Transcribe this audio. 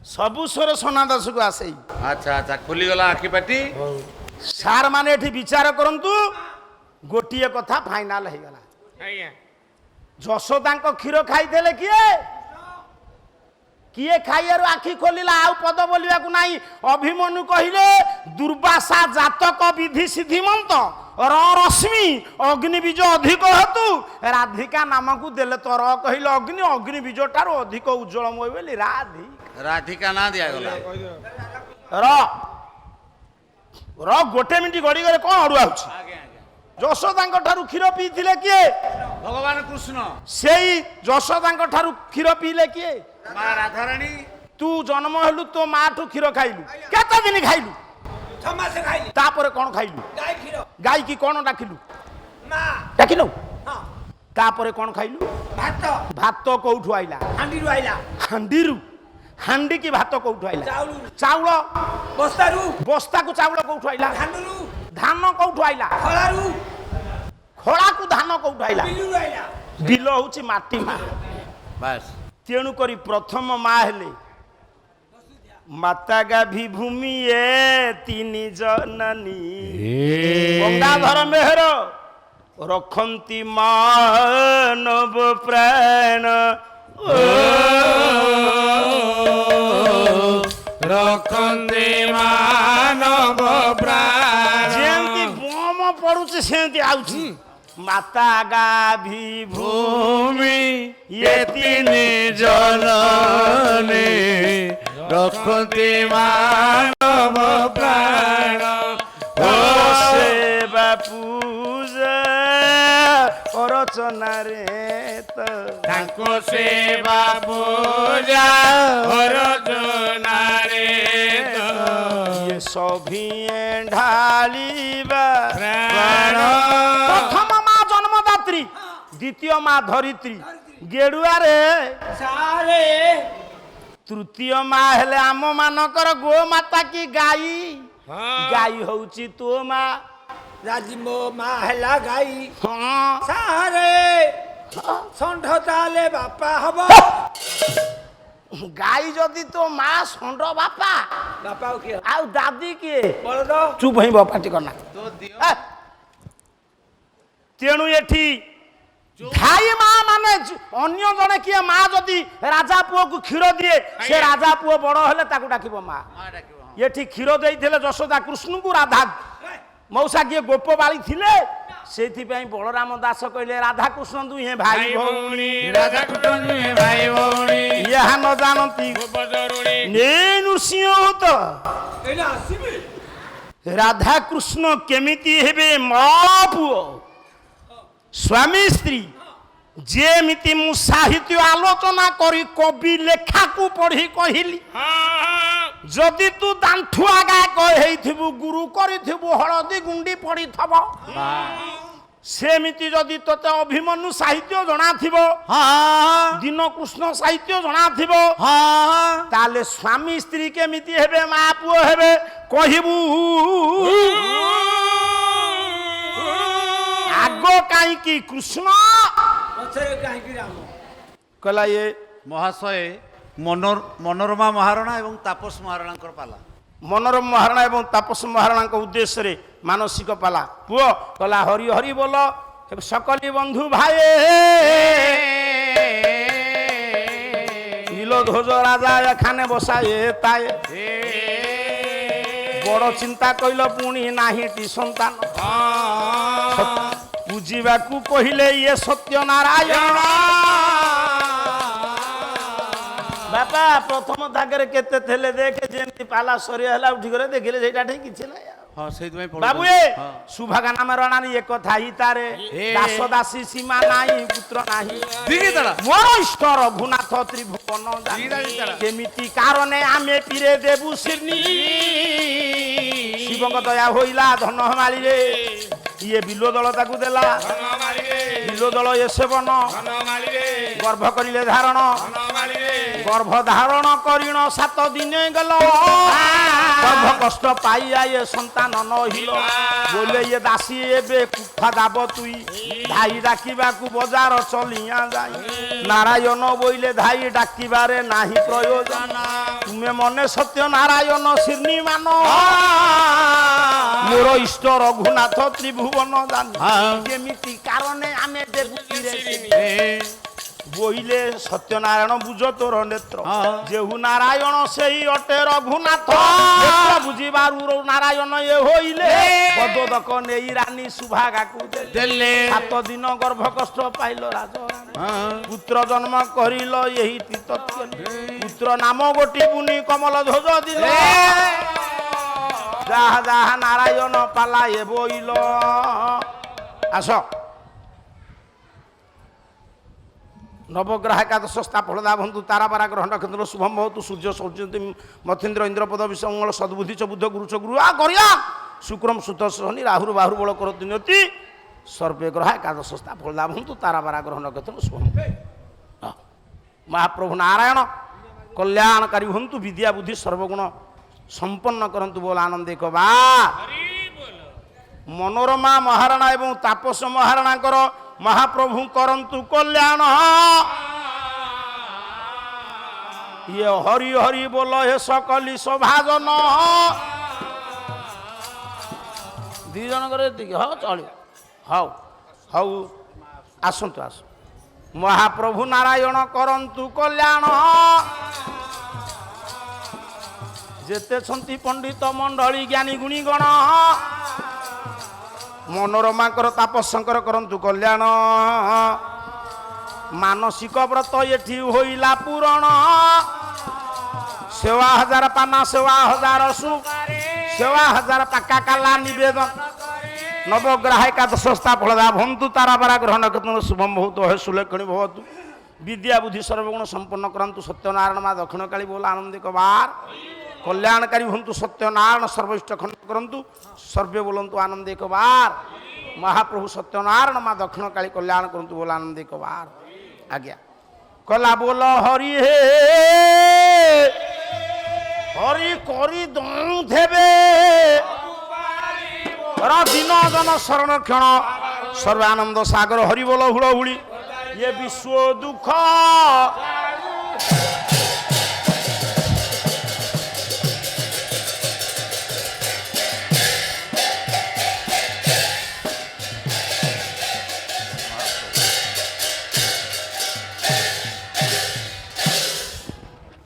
सबु स्वर सोना दास को आसे। अच्छा अच्छा खुली गला आखि पाटी सार माने एठी विचार करंतु गोटिए कथा फाइनल हे गला। आज्ञा जशोदा क्षीर खाइले किए किए खाइयार आखि खोलिला आउ पद बोलिया को नाही। अभिमन्यु कहिले दुर्वासा जातक विधि सिद्धिमंत रश्मि अग्निबीज अधिक हेतु राधिका नाम को देले तो कहिले अग्नि अग्निबीज टार अधिक उज्जवलमय बोली राधिका ना दिया गला र गोटे मिनिट गड़ी गले कौन अड़ुआ होछि। जशोदा ठारू क्षीर पीथिले किए भगवान कृष्ण से जशोदा ठारू क्षीर पीले किए मां राधा रानी। तू जन्म हेलु तो माँ ठू क्षीर खाइलु केते दिन खाइलु समासे खाइली तापर कौन खाइलु गाय खीर गाय की कौन डाकिलु मां डाकिलु हां तापर कौन खाइलु भात भात कोठु आइला हांडीरु आइला हांडीरु हांडी की भात कोठु आइला चाउल चाउल बस्तारु बस्ता को चाउल कोठु आइला धानरु धान कोठु आइला खलारु खड़ा को धान कोठु आइला बिलु आइला बिल होची माटी मा। बस तेणु करी प्रथम माँ हेले माता गाभी भूमि ए तीन जननी गंगाधर मेहर रखंती मानव प्राण रखंदे मानव प्राण जेंती बम पड़ुची सेंती आउची माता गाभी भूमि ये तीन जननी रखती मानव प्राण सेवा पूजा रचना रे तो ताको सेवा पूजा अर्चना रे ये सभी ढालिबा प्राण प्रथम माँ जन्मदात्री द्वितीय माँ धरित्री गेड़ुआ रे सारे तृतीय माँ हेले आम मानकर गो माता की गाई गाई होउची तो माँ राजी मो मां हैला गाई हाँ सारे षंढ ताले बापा हबो गाई जदि तो माँ षंड बापा बापा के आउ दादी किए बलद चुप ही बापाटी करना तो दियो तेणु एठी धाई माँ माने अन्य जने किए माँ जदि राजा पुओ को क्षीर दिए से राजा पुओ बड़ हेले ताकू डाकिबो माँ। मां डाकिबो एठी क्षीर देइथिले जशोदा कृष्ण को राधा मौसा किए गोप बाली थिले सेथिपई बलराम दास कहले राधा कृष्ण दुहे भाई भौणी राधा कृष्ण भाई भौणी यह न जानती गोपजरुणी ने नृसिंह तो एना आसीबे राधा कृष्ण केमिति हेबे मा पुओ स्वामी स्त्री जेमिति मु साहित्य आलोचना करी कवि लेखा को पढ़ी कहिली जदि तू दांठु आगा कहिथिबु गुरु करिथिबु हळदी गुंडी पड़ी थबो सेमिति जदि तते अभिमन्यु साहित्य जणा थिबो दिन कृष्ण साहित्य जणा थिबो ताले स्वामी स्त्री केमिति हेबे मा पुओ हेबे कहिबु आगो काई की कृष्ण पछरे काहे कि राम कहला ये महाशय मनोरमा महाराणा एवं तापस महाराणा पाला मनोरम महाराणा एवं तापस महाराणा उद्देश्य रे मानसिक पाला पुओ कहला हरि हरि बोल सकली बंधु भाई नीलो ध्वज राजा एखाने बसाए ताए बड़ चिंता कइल पुणी नाही टी संतान बुझिबाकू कहिले ये सत्य नारायण बापा प्रथम थाकरे केते थेले देखे जेंती पाला सरी हला उठी करे देखिले सेटा ठीक किछ ना हां सेति में बाबू ए सुभागा नाम रणानी एक कथा ही तारे दास दासी सीमा नाही पुत्र नाही दिगी तड़ा मोर इष्ट रघुनाथ त्रिभुवन केमिति कारणे आमे पीरे देबु सिरनी शिवंग दया होइला धन हमाली रे ये बिलो दल ताकू देला बिलो दल ये सेवन गर्भ करिले धारण गर्भ धारण करिण 7 दिन गल गर्भ कष्ट पाइया ये संतान नहिल बोले ये दासी एबे कुफा दाब तुई धाई डाकिबा को बाजार चलिया जाई नारायण बोले धाई डाकिबारे नाही प्रयोजन तुम ତୁମେ ମନେ ସତ୍ୟ ନାରାୟଣ ଶ୍ରୀମାନ ମୋର ଇଷ୍ଟ ରଘୁନାଥ ତ୍ରିଭୁବନ ଜାନି କେମିତି କାରଣେ ଆମେ ଦେବୁ ବୋଇଲେ ସତ୍ୟନାରାୟଣ ବୁଝ ତୋର ନେତ୍ର ଯେହୁ ନାରାୟଣ ସେଇ ଅଟେ ରଘୁନାଥ ବୁଝିବାରୁ ନାରାୟଣ ଏ ହୋଇଲେ ପଦୋଦକ ନେଇ ରାନୀ ସୁଭାଗାକୁ ଦେଲେ 7 ଦିନ ଗର୍ଭ କଷ୍ଟ ପାଇଲ ରାଜ ପୁତ୍ର ଜନ୍ମ କରିଲ ଏହି ପୁତ୍ର ନାମ ଗୋଟି ବୁନି କମଲ ଧ୍ୱଜ ଦିନ ଯାହା ଯାହା ନାରାୟଣ ପାଲା ଏ ବୋଇଲ ଆସ ନବଗ୍ରହ ଏକାଦଶ ସ୍ଥାପଳଦା ବନ୍ଧୁ ତାରାବାରା ଗ୍ରହ ନକ୍ଷତ୍ର ଶୁଭମ ଭବତୁ ସୂର୍ଯ୍ୟ ସୌର୍ଯ୍ୟନ୍ତି ମଥୀନ୍ଦ୍ର ଇନ୍ଦ୍ରପଦ ବିଷମଙ୍ଗଳ ସଦ୍ବୁଦ୍ଧି ଚ ବୁଦ୍ଧ ଗୁରୁ ଚ ଗୁରୁ କରିବା ଶୁକ୍ରମ ସୁତ ଶନି ରାହୁରୁ ବାହୁରୁ ବଳ କରତି ନିୟତି ସର୍ବେ ଗ୍ରହ ଏକାଦଶ ସ୍ଥାପଳଦା ବନ୍ଧୁ ତାରାବାରା ଗ୍ରହ ନକ୍ଷତ୍ର ଶୁଭମ ମହାପ୍ରଭୁ ନାରାୟଣ କଲ୍ୟାଣକାରୀ ହୁଅନ୍ତୁ ବିଦ୍ୟା ବୁଦ୍ଧି ସର୍ବଗୁଣ ସମ୍ପନ୍ନ କରନ୍ତୁ ବୋଲ ଆନନ୍ଦେ କବା ମନୋରମା ମହାରଣା ଏବଂ ତାପସ ମହାରଣାଙ୍କର ମହାପ୍ରଭୁ କରନ୍ତୁ କଲ୍ୟାଣ ଇଏ ହରି ହରି ବୋଲ ହେ ସକଲି ସଭାଜନ ଦି ଜଣଙ୍କର ଏତିକି ହଉ ଚଳିବ ହଉ ହଉ ଆସନ୍ତୁ ଆସ ମହାପ୍ରଭୁ ନାରାୟଣ କରନ୍ତୁ କଲ୍ୟାଣ ଯେତେ ଛନ୍ତି ପଣ୍ଡିତ ମଣ୍ଡଳୀ ଜ୍ଞାନୀ ଗୁଣୀଗଣ ମନୋରମାଙ୍କର ତାପସଙ୍କର କରନ୍ତୁ କଲ୍ୟାଣ ମାନସିକ ବ୍ରତ ଏଠି ହୋଇଲା ପୂରଣ ସେବା 1000 ପାନା ସେବା 1000 ସୁ ସେବା 1000 ପାକା କାଲା ନିବେଦନ ନବଗ୍ରହ ଏକାଦଶ ସ୍ଥାପଳଦା ଭନ୍ତୁ ତାରାବାରା ଗ୍ରହ ନକ୍ଷତ୍ର ଶୁଭମ ବହୁତ ହେ ସୁଲେଖଣୀ ଭବତୁ ବିଦ୍ୟା ବୁଦ୍ଧି ସର୍ବଗୁଣ ସମ୍ପନ୍ନ କରନ୍ତୁ ସତ୍ୟନାରାୟଣ ମା ଦକ୍ଷିଣ କାଳୀ ବୋଲ ଆନନ୍ଦିକ ବାର କଲ୍ୟାଣକାରୀ ହୁଅନ୍ତୁ ସତ୍ୟନାରାୟଣ ସର୍ବଇଷ୍ଟ ଖଣ୍ଡ କରନ୍ତୁ ସର୍ବେ ବୋଲନ୍ତୁ ଆନନ୍ଦିକ ବାର ମହାପ୍ରଭୁ ସତ୍ୟନାରାୟଣ ମା ଦକ୍ଷିଣ କାଳୀ କଲ୍ୟାଣ କରନ୍ତୁ ବୋଲ ଆନନ୍ଦିକ ବାର ଆଜ୍ଞା କଲା ବୋଲ ହରି ହେ ହରି କରି ଦେବେ ଦିନ ଜନ ଶରଣ କ୍ଷଣ ସର୍ବାନନ୍ଦ ସାଗର ହରି ବୋଲ ହୁଳ ହୁଳି ଇଏ ବିଶ୍ୱ ଦୁଃଖ